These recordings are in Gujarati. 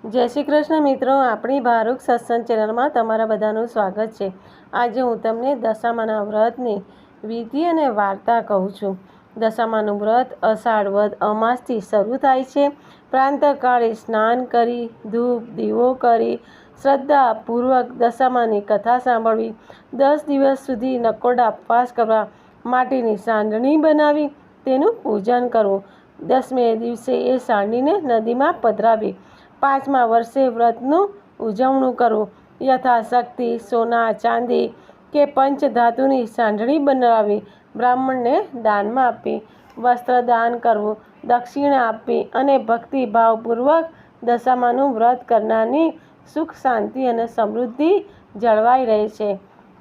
જય શ્રી કૃષ્ણ મિત્રો, આપણી ભારૂક સત્સંગ ચેનલમાં તમારા બધાનું સ્વાગત છે। આજે હું તમને દશામાના વ્રતની વિધિ અને વાર્તા કહું છું। દશામાનું વ્રત અષાઢ વદ અમાસથી શરૂ થાય છે। પ્રાંતકાળે સ્નાન કરી ધૂપ દીવો કરી શ્રદ્ધાપૂર્વક દશામાની કથા સાંભળવી, 10 દિવસ સુધી નકોરડા ઉપવાસ કરવા, માટીની સાંડણી બનાવી તેનું પૂજન કરવું, 10મે દિવસે એ સાંડીને નદીમાં પધરાવી, 5મા વર્ષે વ્રતનું ઉજવણું કરવું, યથાશક્તિ સોના ચાંદી કે પંચધાતુની સાંડણી બનાવી બ્રાહ્મણને દાનમાં આપી, વસ્ત્રદાન કરવું, દક્ષિણા આપવી અને ભક્તિભાવપૂર્વક દશામાનું વ્રત કરનારની સુખ શાંતિ અને સમૃદ્ધિ જળવાઈ રહે છે।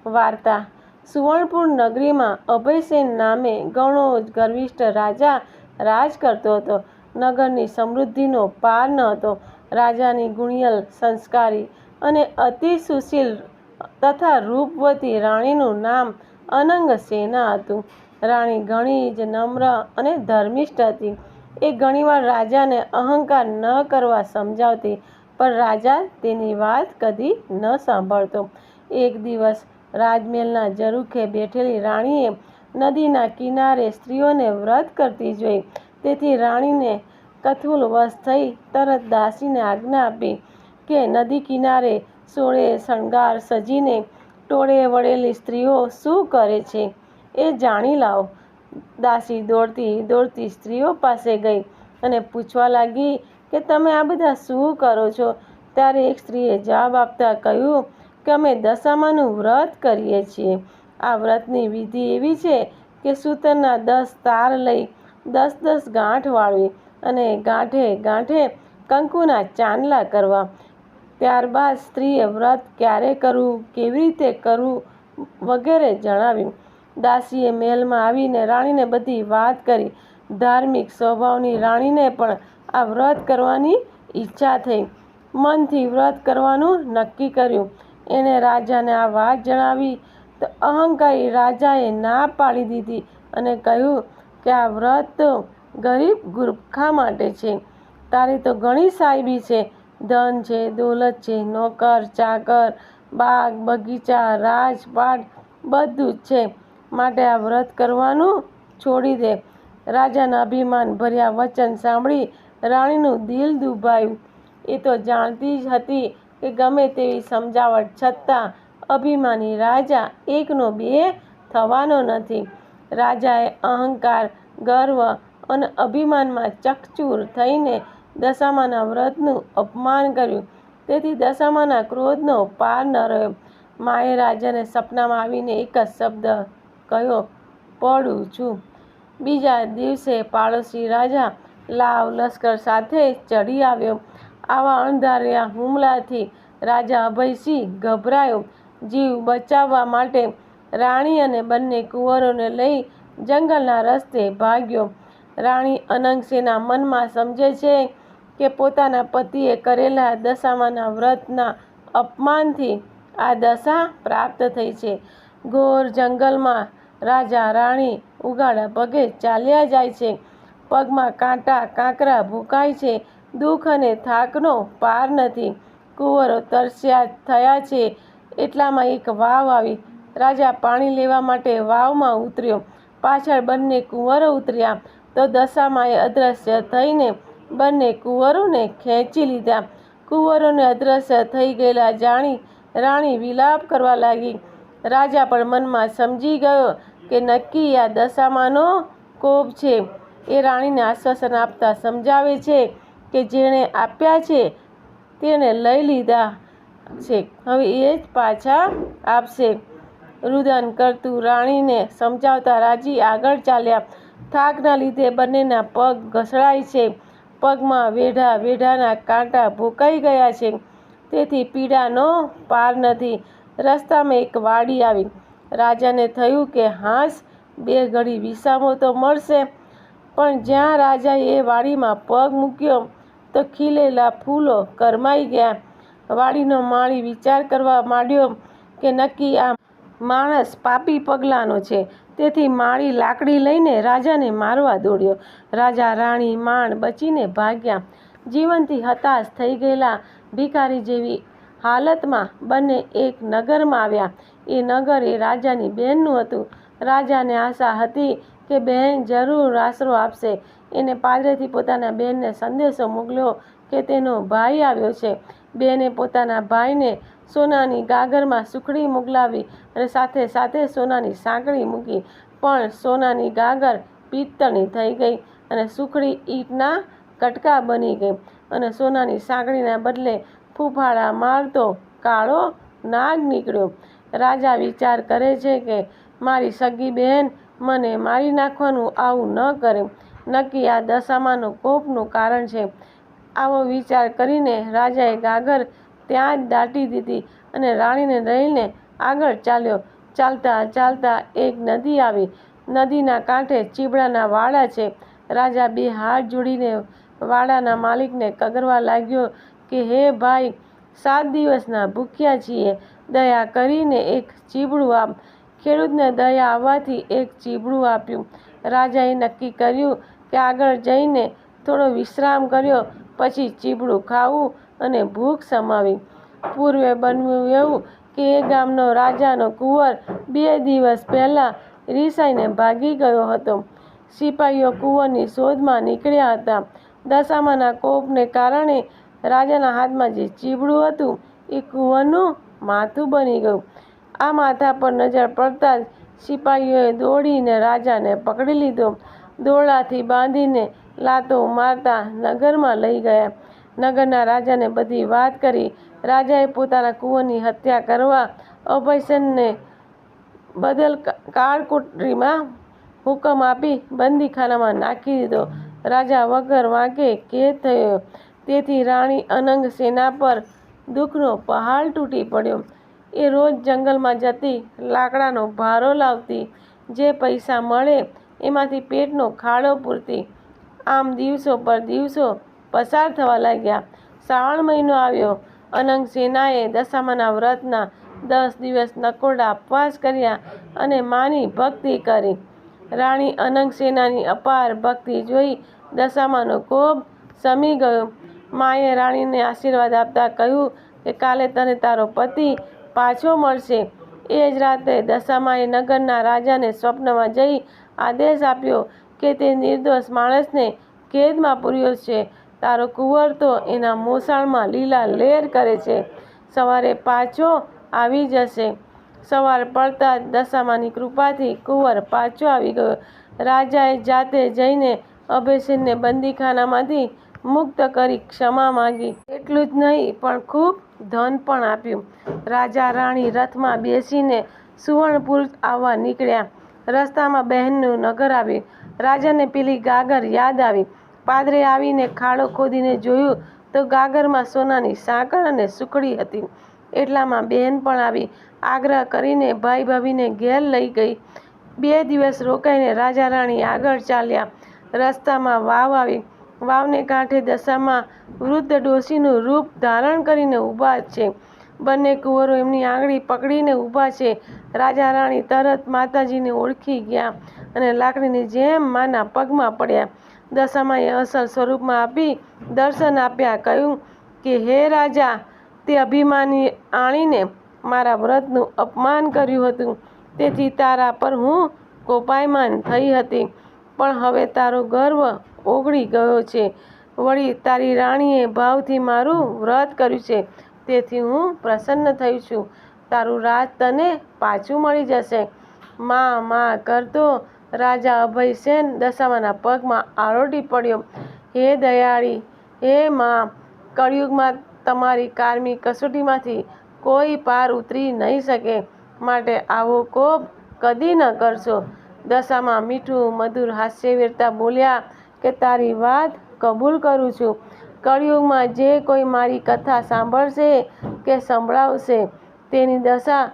વાર્તા: સુવર્ણપુર નગરીમાં અભયસેન નામે ઘણો ગર્વિષ્ઠ રાજા રાજ કરતો હતો। નગરની સમૃદ્ધિનો પાર ન હતો। રાજાની ગુણિયલ, સંસ્કારી અને અતિ સુશીલ તથા રૂપવતી રાણીનું નામ અનંગસેના હતું। રાણી ઘણી જ નમ્ર અને ધર્મિષ્ઠ હતી। એ ઘણીવાર રાજાને અહંકાર ન કરવા સમજાવતી, પણ રાજા તેની વાત કદી ન સાંભળતો। એક દિવસ રાજમહેલના ઝરૂખે બેઠેલી રાણીએ નદીના કિનારે સ્ત્રીઓને વ્રત કરતી જોઈ। તેથી રાણીને કથુલવશ થઈ તરત દાસીને આજ્ઞા આપી કે નદી કિનારે સોળે શણગાર સજીને ટોળે વળેલી સ્ત્રીઓ શું કરે છે એ જાણી લાવો। દાસી દોડતી દોડતી સ્ત્રીઓ પાસે ગઈ અને પૂછવા લાગી કે તમે આ બધા શું કરો છો? ત્યારે એક સ્ત્રીએ જવાબ આપતા કહ્યું કે અમે દશામાનું વ્રત કરીએ છીએ। આ વ્રતની વિધિ એવી છે કે સૂતરના 10 તાર લઈ 10 ગાંઠ વાળવી અને ગાંઠે ગાંઠે કંકુના ચાંદલા કરવા। ત્યારબાદ સ્ત્રીએ વ્રત ક્યારે કરવું, કેવી રીતે કરવું વગેરે જણાવ્યું। દાસીએ મહેલમાં આવીને રાણીને બધી વાત કરી। ધાર્મિક સ્વભાવની રાણીને પણ આ વ્રત કરવાની ઈચ્છા થઈ। મનથી વ્રત કરવાનું નક્કી કર્યું। એણે રાજાને આ વાત જણાવી તો અહંકારી રાજાએ ના પાડી દીધી અને કહ્યું કે આ વ્રત તો ગરીબ ગુરખા માટે છે। તારી તો ઘણી સાહેબી છે, ધન છે, દોલત છે, નોકર ચાકર, બાગ બગીચા, રાજપાટ બધું જ છે, માટે આ વ્રત કરવાનું છોડી દે। રાજાના અભિમાન ભર્યા વચન સાંભળી રાણીનું દિલ દુભાયું। એ તો જાણતી જ હતી કે ગમે તેવી સમજાવટ છતાં અભિમાની રાજા એકનો બે થવાનો નથી। રાજાએ અહંકાર, ગર્વ અને અભિમાનમાં ચકચૂર થઈને દશામાના વ્રતનું અપમાન કર્યું। તેથી દશામાના ક્રોધનો પાર ન રહ્યો। માએ રાજાને સપનામાં આવીને એક જ શબ્દ કહ્યો, પડું છું। બીજા દિવસે પાડોશી રાજા લાવ લશ્કર સાથે ચડી આવ્યો। આવા અણધાર્યા હુમલાથી રાજા અભયસિંહ ગભરાયો। જીવ બચાવવા માટે રાણી અને બંને કુંવરોને લઈ જંગલના રસ્તે ભાગ્યો। રાણી અનંગસેના મનમાં સમજે છે કે પોતાના પતિએ કરેલા દશામાના વ્રતના અપમાનથી આ દશા પ્રાપ્ત થઈ છે। ઘોર જંગલમાં રાજા રાણી ઉઘાડા પગે ચાલ્યા જાય છે। પગમાં કાંટા કાંકરા ભૂંકાય છે। દુઃખ અને થાકનો પાર નથી। કુંવરો તરસ્યા થયા છે। એટલામાં એક વાવ આવી। રાજા પાણી લેવા માટે વાવમાં ઉતર્યો। પાછળ બંને કુંવરો ઉતર્યા તો દશામાએ અદૃશ્ય થઈને બંને કુંવરોને ખેંચી લીધા। કુંવરોને અદૃશ્ય થઈ ગયેલા જાણી રાણી વિલાપ કરવા લાગી। રાજા પણ મનમાં સમજી ગયો કે નક્કી આ દશામાનો કોપ છે। એ રાણીને આશ્વાસન આપતા સમજાવે છે કે જેણે આપ્યા છે તેણે લઈ લીધા છે, હવે એ જ પાછા આપશે। રુદન કરતું રાણીને સમજાવતા રાજી આગળ ચાલ્યા। થાકના લીધે બંનેના પગ ઘસડાય છે। પગમાં વેઢા વેઢાના કાંટા ભૂંકાઈ ગયા છે, તેથી પીડાનો પાર નથી। રસ્તામાં એક વાડી આવી। રાજાને થયું કે હાશ, બે ઘડી વિસામો તો મળશે। પણ જ્યાં રાજાએ એ વાડીમાં પગ મૂક્યો તો ખીલેલા ફૂલો કરમાઈ ગયા। વાડીનો માળી વિચાર કરવા માંડ્યો કે નક્કી આ માણસ પાપી પગલાનો છે। તેથી માળી લાકડી લઈને રાજાને મારવા દોડ્યો। રાજા રાણી માંડ બચીને ભાગ્યા। જીવનથી હતાશ થઈ ગયેલા ભિખારી જેવી હાલતમાં બંને એક નગરમાં આવ્યા. એ નગર એ રાજાની બહેનનું હતું. રાજાને આશા હતી કે બહેન જરૂર આશરો આપશે. એને પાદરેથી પોતાના બહેનને સંદેશો મોકલ્યો કે તેનો ભાઈ આવ્યો છે. બહેને પોતાના ભાઈને સોનાની ગાગરમાં સુખડી મોકલાવી અને સાથે સાથે સોનાની સાંકળી મૂકી. પણ સોનાની ગાગર પિત્તળની થઈ ગઈ અને સુખડી ઈંટના કટકા બની ગઈ અને સોનાની સાંકળીના બદલે ફૂફાડા મારતો કાળો નાગ નીકળ્યો. રાજા વિચાર કરે છે કે મારી સગી બહેન મને મારી નાખવાનું આવું ન કરે. નક્કી આ દશામાનો કોપનું કારણ છે. આવો વિચાર કરીને રાજાએ ગાગર ત્યાં જ દાટી દીધી અને રાણીને લઈને આગળ ચાલ્યો. ચાલતા ચાલતા એક નદી આવી. નદીના કાંઠે ચીબડાના વાડા છે. રાજા બે હાથ જોડીને વાડાના માલિકને કગરવા લાગ્યો કે હે ભાઈ, 7 દિવસના ભૂખ્યા છીએ, દયા કરીને એક ચીબડું આપ. ખેડૂતને દયા આવવાથી એક ચીબડું આપ્યું. રાજાએ નક્કી કર્યું કે આગળ જઈને થોડો વિશ્રામ કર્યો, પછી ચીબડું ખાવું અને ભૂખ સમાવી. પૂર્વે બન્યું એવું કે એ ગામનો રાજાનો કુંવર 2 દિવસ પહેલાં રિસાઈને ભાગી ગયો હતો. સિપાઈઓ કુંવરની શોધમાં નીકળ્યા હતા. દશામાના કોપને કારણે રાજાના હાથમાં જે ચીબડું હતું એ કુંવરનું માથું બની ગયું. આ માથા પર નજર પડતા જ સિપાઈઓએ દોડીને રાજાને પકડી લીધો. દોરડાથી બાંધીને લાતો મારતા નગરમાં લઈ ગયા. નગરના રાજાને બધી વાત કરી. રાજાએ પોતાના કુંવરની હત્યા કરવા અભયસેનને બદલ કાળકોટરીમાં હુકમ આપી બંદીખાનામાં નાખી દીધો. રાજા વગર વાંકે કેદ થયો. તેથી રાણી અનંગ સેના પર દુઃખનો પહાડ તૂટી પડ્યો. એ રોજ જંગલમાં જતી, લાકડાનો ભારો લાવતી, જે પૈસા મળે એમાંથી પેટનો ખાડો પૂરતી. આમ દિવસો પર દિવસો પસાર થવા લાગ્યા. શ્રાવણ મહિનો આવ્યો. અનંગ સેનાએ દશામાના વ્રતના 10 દિવસ નકોરડા ઉપવાસ કર્યા અને માની ભક્તિ કરી. રાણી અનંગ સેનાની અપાર ભક્તિ જોઈ દશામાનો કોપ શમી ગયો. માએ રાણીને આશીર્વાદ આપતા કહ્યું કે કાલે તને તારો પતિ પાછો મળશે. એ જ રાતે દશામાએ નગરના રાજાને સ્વપ્નમાં જઈ આદેશ આપ્યો કે તે નિર્દોષ માણસને કેદમાં પૂર્યો છે. તારો કુંવર તો એના મોસાળમાં લીલા લેર કરે છે. સવારે પાછો આવી જશે. સવાર પડતા જ દશામાની કૃપાથી કુંવર પાછો આવી ગયો. રાજાએ જાતે જઈને અભયસેનને બંદીખાનામાંથી મુક્ત કરી ક્ષમા માંગી. એટલું જ નહીં પણ ખૂબ ધન પણ આપ્યું. રાજા રાણી રથમાં બેસીને સુવર્ણપુર આવવા નીકળ્યા. રસ્તામાં બહેનનું નગર આવ્યું. રાજાને પેલી ગાગર યાદ આવી. પાદરે આવીને ખાડો ખોદીને જોયું તો ગાગરમાં સોનાની સાંકળ અને સુખડી હતી. એટલામાં બહેન પણ આવી. આગ્રહ કરીને ભાઈ ભાભીને ઘેર લઈ ગઈ. 2 દિવસ રોકાઈને રાજા રાણી આગળ ચાલ્યા. રસ્તામાં વાવ આવી. વાવને કાંઠે દશામાં વૃદ્ધ ડોશીનું રૂપ ધારણ કરીને ઊભા છે. બંને કુંવરો એમની આંગળી પકડીને ઊભા છે. રાજા રાણી તરત માતાજીને ઓળખી ગયા અને લાકડીની જેમ માના પગમાં પડ્યા. દશામાએ અસલ સ્વરૂપમાં આપી દર્શન આપ્યા. કહ્યું કે હે રાજા, તે અભિમાની આણીને મારા વ્રતનું અપમાન કર્યું હતું, તેથી તારા પર હું કોપાયમાન થઈ હતી. પણ હવે તારો ગર્વ ઓગળી ગયો છે. વળી તારી રાણીએ ભાવથી મારું વ્રત કર્યું છે, તેથી હું પ્રસન્ન થઈ છું. તારું રાજ તને પાછું મળી જશે. માં કરતો રાજા અભયસેન દશામાના પગમાં આરોટી પડ્યો. હે દયાળી, હે માં, કળિયુગમાં તમારી કારમી કસોટીમાંથી કોઈ પાર ઉતરી નહીં શકે, માટે આવો કોપ કદી ન કરશો. દશામાં મીઠું મધુર હાસ્ય વેરતા બોલ્યા કે તારી વાત કબૂલ કરું છું. કળિયુગમાં જે કોઈ મારી કથા સાંભળશે કે સંભળાવશે તેની દશા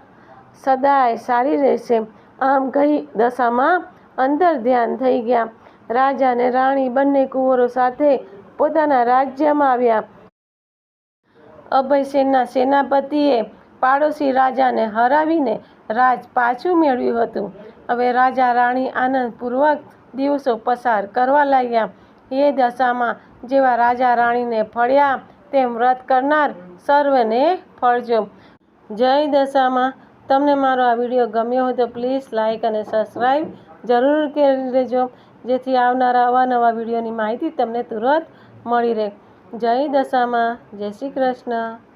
સદાય સારી રહેશે. આમ કહી દશામાં અંદર ધ્યાન થઈ ગયા. રાજા અને રાણી બંને કુંવરો સાથે પોતાના રાજ્યમાં આવ્યા. અભયસેનના સેનાપતિએ પાડોશી રાજાને હરાવીને રાજ પાછું મેળવ્યું હતું. હવે રાજા રાણી આનંદપૂર્વક દિવસો પસાર કરવા લાગ્યા. હે દશામાં જેવા રાજા રાણીને ફળ્યા તેમ વ્રત કરનાર સર્વને ફળજો. જય દશામાં. તમને મારો આ વિડીયો ગમ્યો હોય તો પ્લીઝ લાઇક અને સબસ્ક્રાઈબ જરૂર કરી લેજો, જેથી આવનારા અવાનવા વિડીયોની માહિતી તમને તુરંત મળી રહે. જય દશામાં. જય શ્રી કૃષ્ણ.